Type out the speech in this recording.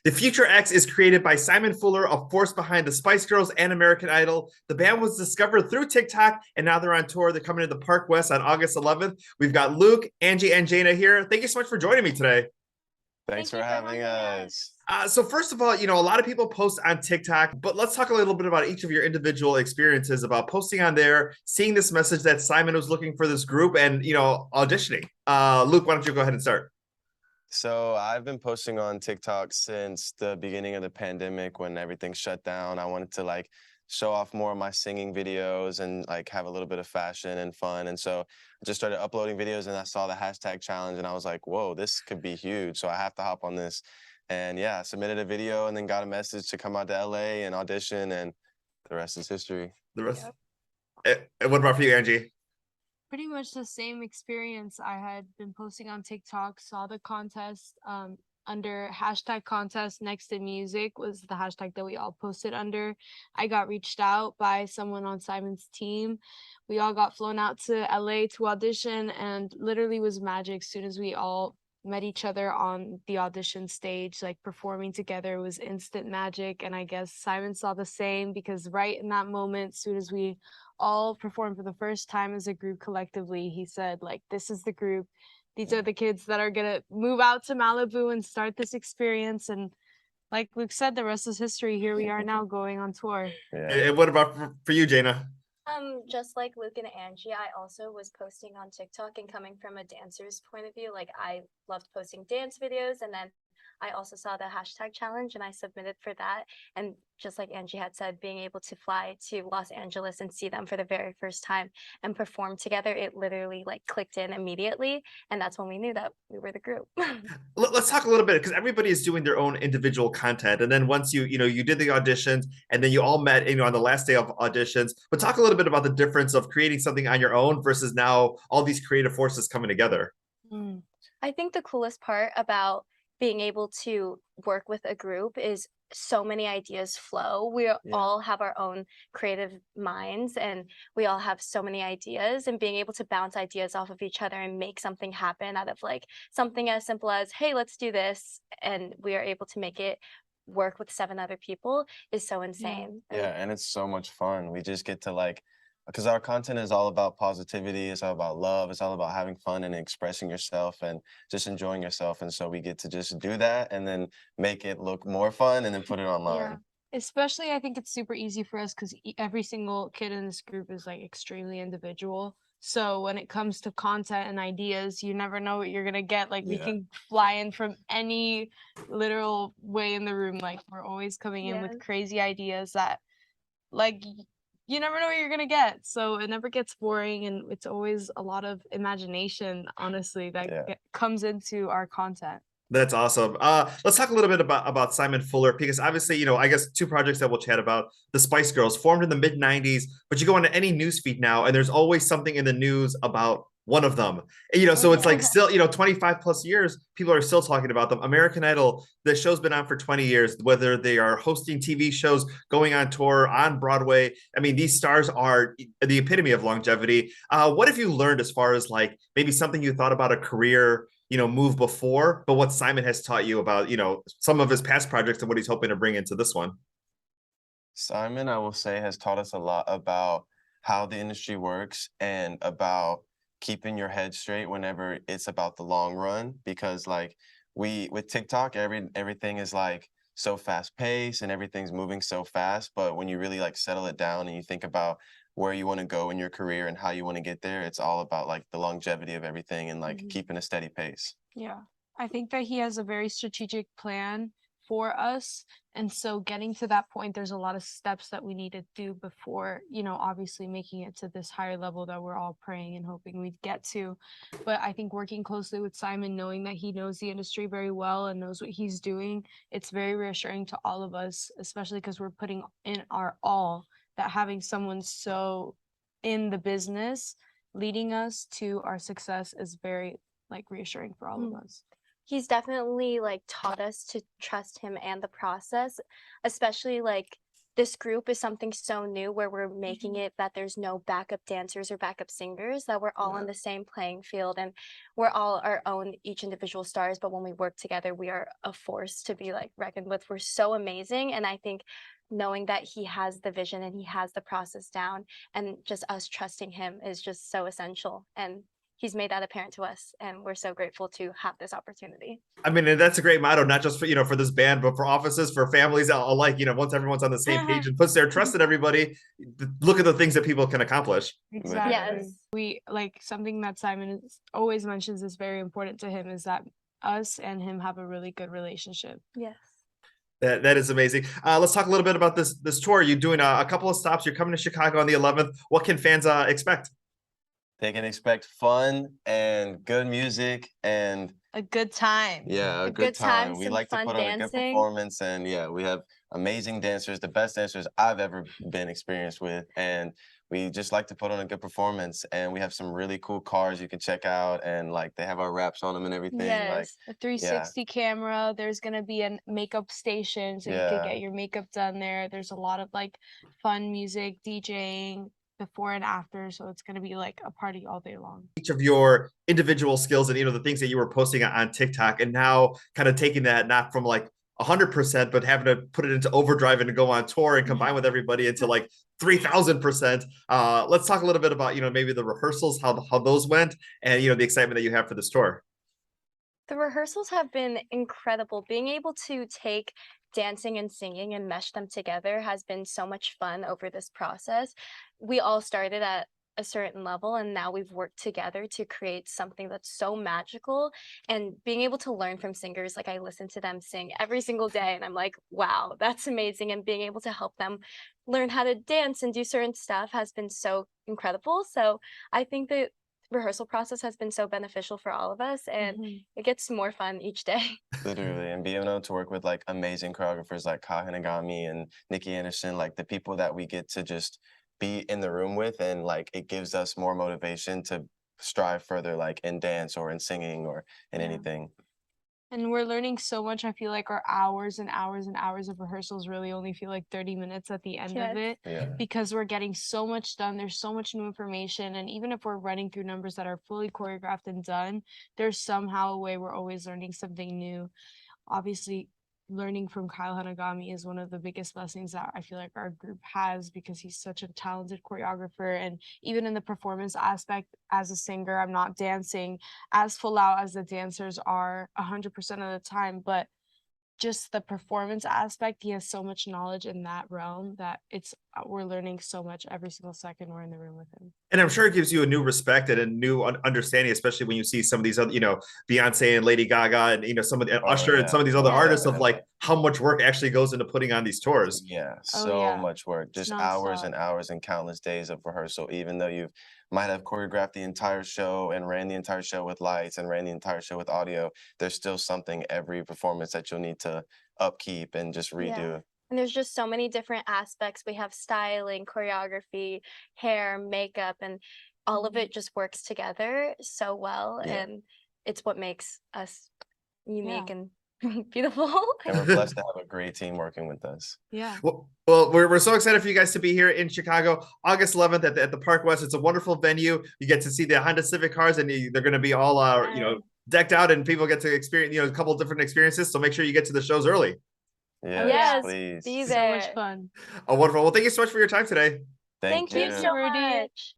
The Future X is created by Simon Fuller, a force behind the Spice Girls and American Idol. The band was discovered through TikTok, and now they're on tour. They're coming to the Park West on August 11th. We've got Luke, Angie, and Jayna here. Thank you so much for joining me today. Thanks for having us. So first of all, a lot of people post on TikTok, but let's talk a little bit about each of your individual experiences about posting on there, seeing this message that Simon was looking for this group, and auditioning. Luke, why don't you go ahead and start? So I've been posting on TikTok since the beginning of the pandemic when everything shut down. I wanted to show off more of my singing videos and have a little bit of fashion and fun. And so I just started uploading videos and I saw the hashtag challenge and I was like, whoa, this could be huge. So I have to hop on this. And yeah, I submitted a video and then got a message to come out to LA and audition, and the rest is history. The rest. And what about for you, Angie? Pretty much the same experience. I had been posting on TikTok, saw the contest under hashtag contest next to music was the hashtag that we all posted under. I got reached out by someone on Simon's team. We all got flown out to LA to audition, and literally was magic. As soon as we all met each other on the audition stage, like performing together, was instant magic. And I guess Simon saw the same, because right in that moment, as soon as we all performed for the first time as a group collectively, he said, like, this is the group, these are the kids that are gonna move out to Malibu and start this experience. And like Luke said, the rest is history. Here we are now going on tour. Yeah. And what about for you, Jayna? Just like Luke and Angie, I also was posting on TikTok, and coming from a dancer's point of view, like I loved posting dance videos, and then I also saw the hashtag challenge and I submitted for that. And just like Angie had said, being able to fly to Los Angeles and see them for the very first time and perform together, it literally clicked in immediately. And that's when we knew that we were the group. Let's talk a little bit, because everybody is doing their own individual content. And then once you did the auditions and then you all met, on the last day of auditions, but talk a little bit about the difference of creating something on your own versus now all these creative forces coming together. I think the coolest part about being able to work with a group is so many ideas flow. We all have our own creative minds, and we all have so many ideas, and being able to bounce ideas off of each other and make something happen out of something as simple as, hey, let's do this, and we are able to make it work with 7 other people is so insane. Yeah, and it's so much fun. We just get to because our content is all about positivity, it's all about love, it's all about having fun and expressing yourself and just enjoying yourself. And so we get to just do that and then make it look more fun and then put it online. Yeah. Especially, I think it's super easy for us because every single kid in this group is extremely individual. So when it comes to content and ideas, you never know what you're gonna get. We can fly in from any literal way in the room. We're always coming in with crazy ideas that you never know what you're gonna get. So it never gets boring, and it's always a lot of imagination, honestly, that comes into our content. That's awesome. Let's talk a little bit about Simon Fuller, because obviously, I guess 2 projects that we'll chat about. The Spice Girls formed in the mid 90s, but you go into any news feed now and there's always something in the news about one of them. And, so it's still, 25 plus years, people are still talking about them. American Idol, the show's been on for 20 years, whether they are hosting TV shows, going on tour, on Broadway. I mean, these stars are the epitome of longevity. What have you learned as far as maybe something you thought about a career move before, but what Simon has taught you about, some of his past projects and what he's hoping to bring into this one? Simon, I will say, has taught us a lot about how the industry works and about keeping your head straight whenever it's about the long run, because with TikTok, everything is so fast paced and everything's moving so fast, but when you really settle it down and you think about where you want to go in your career and how you want to get there, it's all about the longevity of everything and keeping a steady pace. Yeah, I think that he has a very strategic plan for us, and so getting to that point, there's a lot of steps that we need to do before obviously making it to this higher level that we're all praying and hoping we'd get to. But I think working closely with Simon, knowing that he knows the industry very well and knows what he's doing, it's very reassuring to all of us, especially because we're putting in our all, that having someone so in the business leading us to our success is very reassuring for all of us. He's definitely taught us to trust him and the process, especially this group is something so new where we're making it that there's no backup dancers or backup singers, that we're all on the same playing field and we're all our own each individual stars, but when we work together we are a force to be like reckoned with. We're so amazing, and I think knowing that he has the vision and he has the process down, and just us trusting him is just so essential, and he's made that apparent to us, and we're so grateful to have this opportunity. I mean, and that's a great motto, not just for, for this band, but for offices, for families alike. Once everyone's on the same page and puts their trust in everybody, look at the things that people can accomplish. Exactly. Yes. We like something that Simon always mentions is very important to him is that us and him have a really good relationship. Yes. That is amazing. Let's talk a little bit about this tour. You're doing a couple of stops. You're coming to Chicago on the 11th. What can fans expect? They can expect fun and good music and A good time. yeah, a A good good time, time. We some like to fun put on a good dancing. performance, and yeah, we have amazing dancers, the best dancers I've ever been experienced with, and we just like to put on a good performance. And we have some really cool cars you can check out, and like they have our wraps on them and everything. Like, Yes. A 360 camera. There's gonna be a makeup station, so you could yeah, get your makeup done there. There's a lot of like fun music, DJing before and after, so it's gonna be like a party all day long. Each of your individual skills and the things that you were posting on TikTok, and now kind of taking that not from like 100%, but having to put it into overdrive and to go on tour and combine with everybody into like 3000%. Let's talk a little bit about maybe the rehearsals, how those went, and the excitement that you have for this tour. The rehearsals have been incredible. Being able to take dancing and singing and mesh them together has been so much fun over this process. We all started at a certain level, and now we've worked together to create something that's so magical. And being able to learn from singers, like I listen to them sing every single day and I'm like, wow, that's amazing. And being able to help them learn how to dance and do certain stuff has been so incredible. So I think that rehearsal process has been so beneficial for all of us, and it gets more fun each day. literally. And being able to work with like amazing choreographers like Ka Hinagami and Nikki Anderson, like the people that we get to just be in the room with, and like it gives us more motivation to strive further, like in dance or in singing or in anything. And we're learning so much. I feel like our hours and hours and hours of rehearsals really only feel like 30 minutes at the end Yes. of it, Yeah. because we're getting so much done. There's so much new information. And even if we're running through numbers that are fully choreographed and done, there's somehow a way we're always learning something new. Obviously, learning from Kyle Hanagami is one of the biggest blessings that I feel like our group has, because he's such a talented choreographer. And even in the performance aspect, as a singer, I'm not dancing as full out as the dancers are 100% of the time, but just the performance aspect, he has so much knowledge in that realm that we're learning so much every single second we're in the room with him. And I'm sure it gives you a new respect and a new understanding, especially when you see some of these other, Beyonce and Lady Gaga and some of the Usher and some of these other artists of like how much work actually goes into putting on these tours. Yeah, so much work, It's just hours nonstop. and hours and countless days of rehearsal, even though you might have choreographed the entire show and ran the entire show with lights and ran the entire show with audio. There's still something every performance that you'll need to upkeep and just redo. Yeah. And there's just so many different aspects. We have styling, choreography, hair, makeup, and all of it just works together so well. Yeah. And it's what makes us unique Yeah. and beautiful. And we're blessed to have a great team working with us. Yeah. Well, we're so excited for you guys to be here in Chicago, August 11th at the Park West. It's a wonderful venue. You get to see the Honda Civic cars, and they're going to be all decked out, and people get to experience a couple of different experiences. So make sure you get to the shows early. Yes, Yes, please. be So there. much fun. Oh, wonderful. Well, thank you so much for your time today. Thank you so Rudy. much.